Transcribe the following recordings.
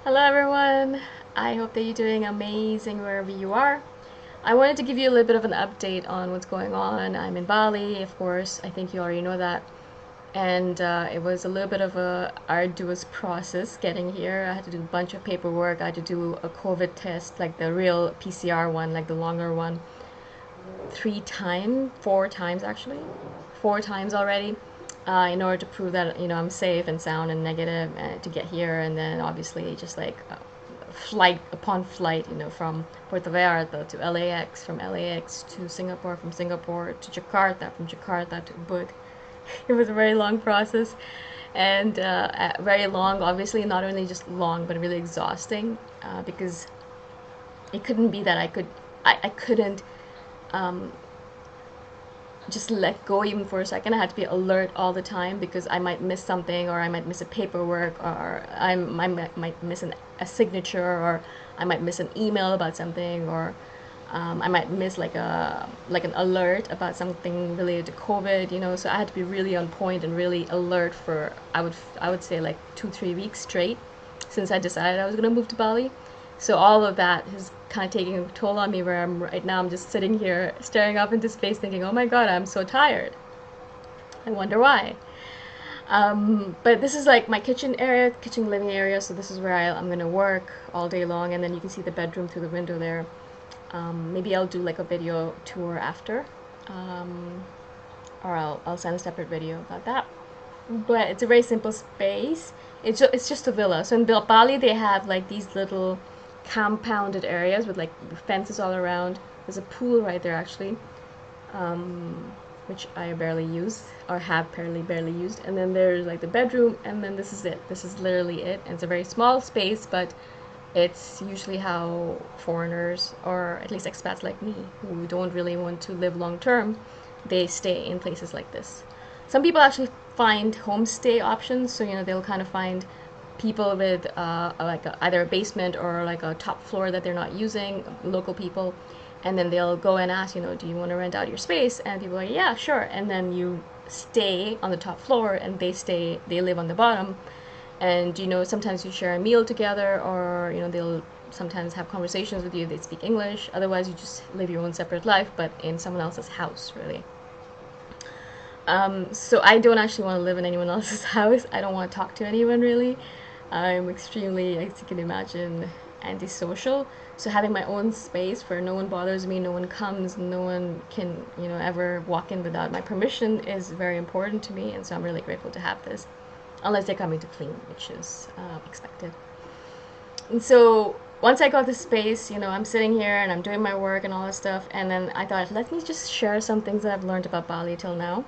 Hello everyone! I hope that you're doing amazing wherever you are. I wanted to give you a little bit of an update on what's going on. I'm in Bali, of course. I think you already know that. And it was a little bit of a arduous process getting here. I had to do a bunch of paperwork. I had to do a COVID test, like the real PCR one, like the longer one, 4 times actually, 4 times already, in order to prove that I'm safe and sound and negative to get here. And then obviously just like flight upon flight, from Puerto Vallarta to LAX, from LAX to Singapore, from Singapore to Jakarta, from Jakarta to Ubud. It was a very long process, and very long, obviously, not only just long but really exhausting, because it couldn't be that I couldn't um, just let go even for a second. I had to be alert all the time because I might miss something, or I might miss a paperwork, or might miss a signature, or I might miss an email about something, or I might miss an alert about something related to COVID. So I had to be really on point and really alert for I would say like 2-3 weeks straight since I decided I was gonna move to Bali. So all of that has kind of taking a toll on me where I'm right now. I'm just sitting here staring up into space thinking, oh my God, I'm so tired. I wonder why. But this is like my kitchen living area. So this is where I'm going to work all day long. And then you can see the bedroom through the window there. Maybe I'll do like a video tour after. Or I'll send a separate video about that. But it's a very simple space. It's just a villa. So in Bali they have like these little compounded areas with like fences all around. There's a pool right there actually, which I barely use, or have barely used. And then there's like the bedroom, and then this is it. This is literally it. And it's a very small space, but it's usually how foreigners, or at least expats like me, who don't really want to live long term, they stay in places like this. Some people actually find homestay options, so they'll kind of find people with either a basement or like a top floor that they're not using, local people, and then they'll go and ask, do you want to rent out your space? And people are like, yeah, sure. And then you stay on the top floor, and they live on the bottom, and sometimes you share a meal together, or they'll sometimes have conversations with you. They speak English. Otherwise, you just live your own separate life, but in someone else's house, really. So I don't actually want to live in anyone else's house. I don't want to talk to anyone really. I'm extremely, as you can imagine, antisocial. So having my own space where no one bothers me, no one comes, no one can, ever walk in without my permission is very important to me. And so I'm really grateful to have this, unless they're coming to clean, which is expected. And so once I got this space, I'm sitting here and I'm doing my work and all this stuff. And then I thought, let me just share some things that I've learned about Bali till now.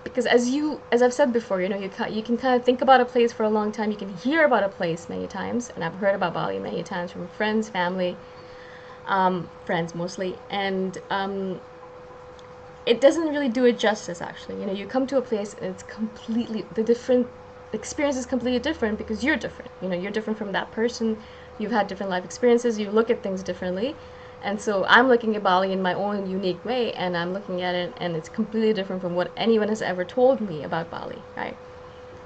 Because as I've said before, you can kind of think about a place for a long time. You can hear about a place many times, and I've heard about Bali many times from friends, family, friends mostly, and it doesn't really do it justice. Actually, you come to a place and it's completely the experience is completely different because you're different. You're different from that person. You've had different life experiences. You look at things differently. And so I'm looking at Bali in my own unique way, and I'm looking at it, and it's completely different from what anyone has ever told me about Bali, right?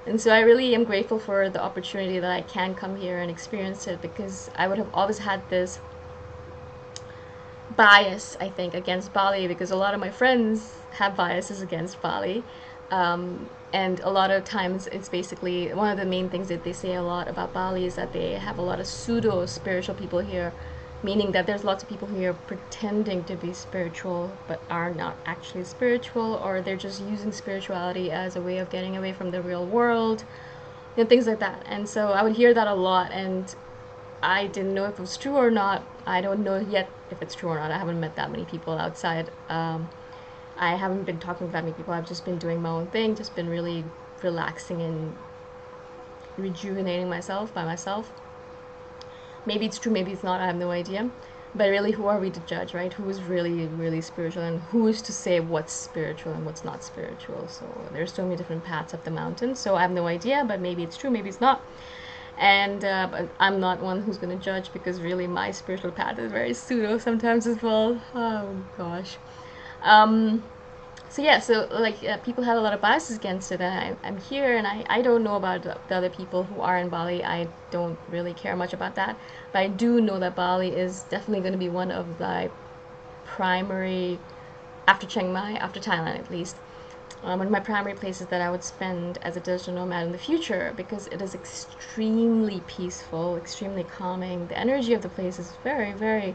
And so I really am grateful for the opportunity that I can come here and experience it, because I would have always had this bias, I think, against Bali, because a lot of my friends have biases against Bali. And a lot of times it's basically one of the main things that they say a lot about Bali is that they have a lot of pseudo spiritual people here, meaning that there's lots of people who are pretending to be spiritual but are not actually spiritual, or they're just using spirituality as a way of getting away from the real world, things like that. And so I would hear that a lot, and I didn't know if it was true or not. I don't know yet if it's true or not. I haven't met that many people outside. I haven't been talking to that many people. I've just been doing my own thing, just been really relaxing and rejuvenating myself by myself. Maybe it's true, maybe it's not, I have no idea. But really, who are we to judge, right? Who is really, really spiritual, and who is to say what's spiritual and what's not spiritual? So there's so many different paths up the mountain. So I have no idea, but maybe it's true, maybe it's not. And but I'm not one who's going to judge, because really my spiritual path is very pseudo sometimes as well. Oh gosh. So yeah, so like people have a lot of biases against it, and I'm here, and I don't know about the other people who are in Bali. I don't really care much about that, but I do know that Bali is definitely going to be one of the primary, after Chiang Mai, after Thailand at least, one of my primary places that I would spend as a digital nomad in the future, because it is extremely peaceful, extremely calming. The energy of the place is very, very.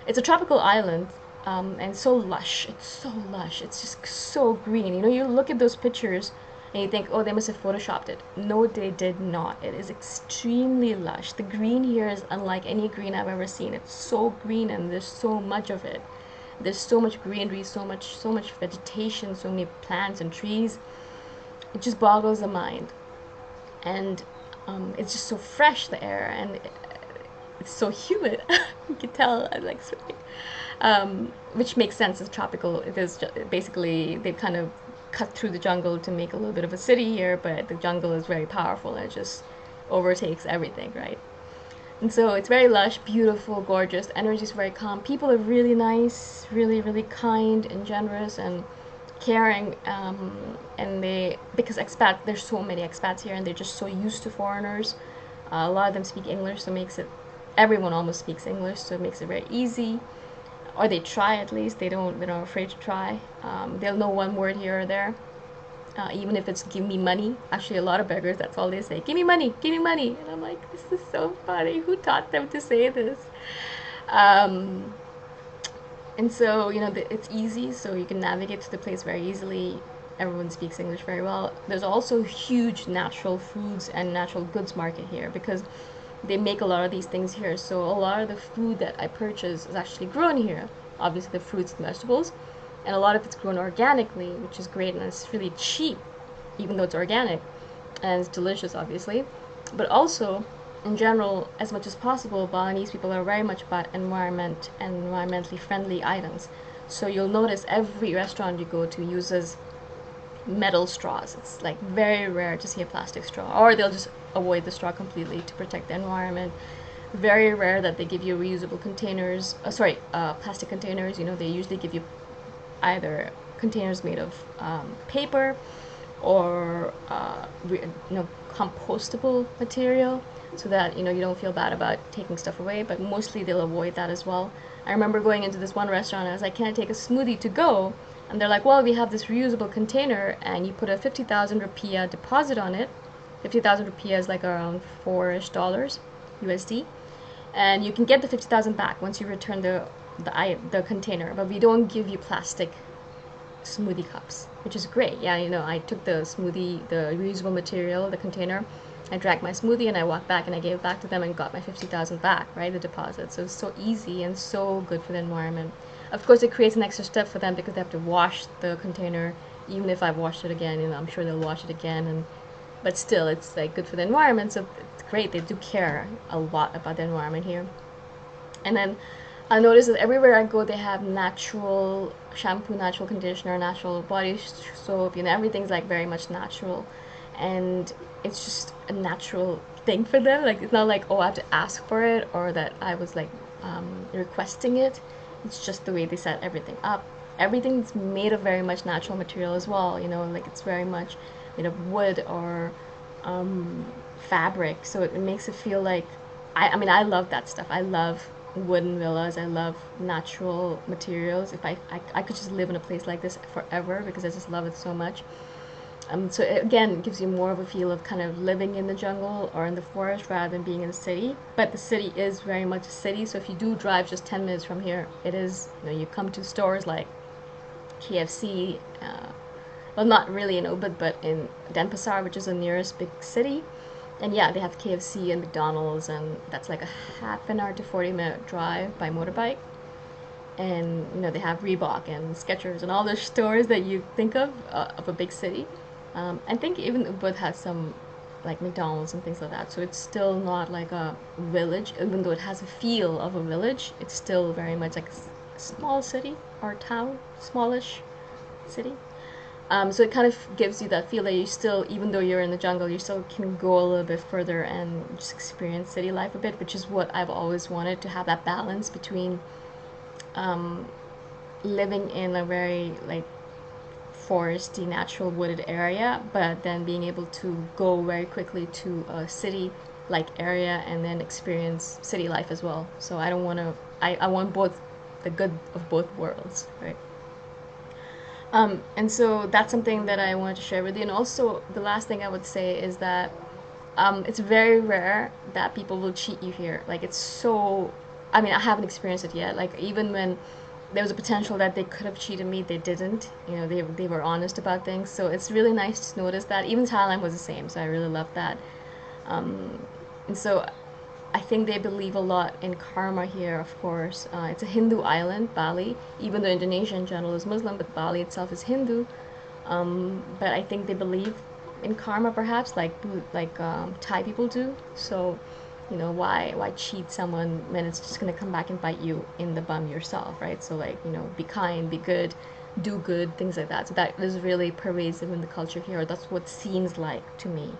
It's a tropical island, and so lush. It's so lush. It's just so green. You know, you look at those pictures and you think, oh, they must have photoshopped it. No, they did not. It is extremely lush. The green here is unlike any green I've ever seen. It's so green, and there's so much of it. There's so much greenery, so much vegetation, so many plants and trees. It just boggles the mind, and it's just so fresh, the air, and it's so humid. You can tell I'm like sweating, which makes sense. It's tropical. It is basically they've kind of cut through the jungle to make a little bit of a city here, but the jungle is very powerful and it just overtakes everything, right? And so it's very lush, beautiful, gorgeous. The energy is very calm. People are really nice, really, really kind and generous and caring. And they, because there's so many expats here, and they're just so used to foreigners. A lot of them speak English, so it makes it, everyone almost speaks English, so it makes it very easy. Or they try at least. They're not afraid to try. They'll know one word here or there. Even if it's give me money. Actually, a lot of beggars, that's all they say. Give me money, give me money. And I'm like, this is so funny. Who taught them to say this? Um, and so, you know, it's easy, so you can navigate to the place very easily. Everyone speaks English very well. There's also huge natural foods and natural goods market here, because they make a lot of these things here. So a lot of the food that I purchase is actually grown here. Obviously, the fruits and vegetables. And a lot of it's grown organically, which is great, and it's really cheap, even though it's organic, and it's delicious, obviously. But also, in general, as much as possible, Balinese people are very much about environmentally friendly items. So you'll notice every restaurant you go to uses metal straws. It's like very rare to see a plastic straw, or they'll just avoid the straw completely to protect the environment. Very rare that they give you reusable containers. Plastic containers. You know, they usually give you either containers made of paper or compostable material, so that you don't feel bad about taking stuff away, but mostly they'll avoid that as well. I remember going into this one restaurant and I was like, can I take a smoothie to go? And they're like, well, we have this reusable container, and you put a 50,000 rupiah deposit on it. 50,000 rupiah is like around $4-ish USD, and you can get the 50,000 back once you return the container, but we don't give you plastic smoothie cups, which is great. Yeah, I took the reusable material, the container, I drank my smoothie, and I walked back and I gave it back to them and got my 50,000 back, right, the deposit. So it's so easy and so good for the environment. Of course, it creates an extra step for them because they have to wash the container. Even if I've washed it again, I'm sure they'll wash it again, but still, it's like good for the environment. So it's great. They do care a lot about the environment here. And then I notice that everywhere I go, they have natural shampoo, natural conditioner, natural body soap. Everything's like very much natural, and it's just a natural thing for them. Like, it's not like, oh, I have to ask for it, or that I was like requesting it. It's just the way they set everything up. Everything's made of very much natural material as well. Like it's very much made of wood or fabric. So it makes it feel like I mean, I love that stuff. I love wooden villas. I love natural materials. If I could just live in a place like this forever, because I just love it so much. So again, it gives you more of a feel of kind of living in the jungle or in the forest rather than being in the city. But the city is very much a city. So if you do drive just 10 minutes from here, it is, you come to stores like KFC, well, not really in Ubud, but in Denpasar, which is the nearest big city. And yeah, they have KFC and McDonald's, and that's like a half an hour to 40-minute drive by motorbike. And they have Reebok and Skechers and all the stores that you think of a big city. I think even Ubud has some like McDonald's and things like that. So it's still not like a village, even though it has a feel of a village. It's still very much like a small city or town, smallish city. So it kind of gives you that feel that you still, even though you're in the jungle, you still can go a little bit further and just experience city life a bit, which is what I've always wanted, to have that balance between living in a very like foresty, natural wooded area, but then being able to go very quickly to a city like area and then experience city life as well. So I don't want to, I want both, the good of both worlds, right? And so that's something that I wanted to share with you. And also, the last thing I would say is that it's very rare that people will cheat you here. Like, it's so, I mean, I haven't experienced it yet. Like, even when there was a potential that they could have cheated me, they didn't. You know, they were honest about things. So it's really nice to notice that. Even Thailand was the same, so I really love that. And so I think they believe a lot in karma here, of course. It's a Hindu island, Bali, even though Indonesia in general is Muslim, but Bali itself is Hindu. But I think they believe in karma, perhaps, like Thai people do. So, you know, why cheat someone when it's just gonna come back and bite you in the bum yourself, right? So, like, you know, be kind, be good, do good, things like that. So that is really pervasive in the culture here. That's what seems like to me.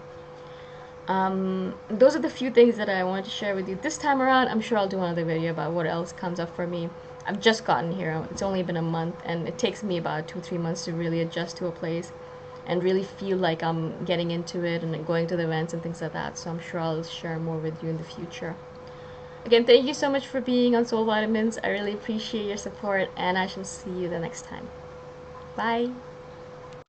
Those are the few things that I wanted to share with you this time around. I'm sure I'll do another video about what else comes up for me. I've just gotten here. It's only been a month, and it takes me about 2-3 months to really adjust to a place and really feel like I'm getting into it and going to the events and things like that. So I'm sure I'll share more with you in the future. Again, thank you so much for being on Soul Vitamins. I really appreciate your support, and I shall see you the next time. Bye!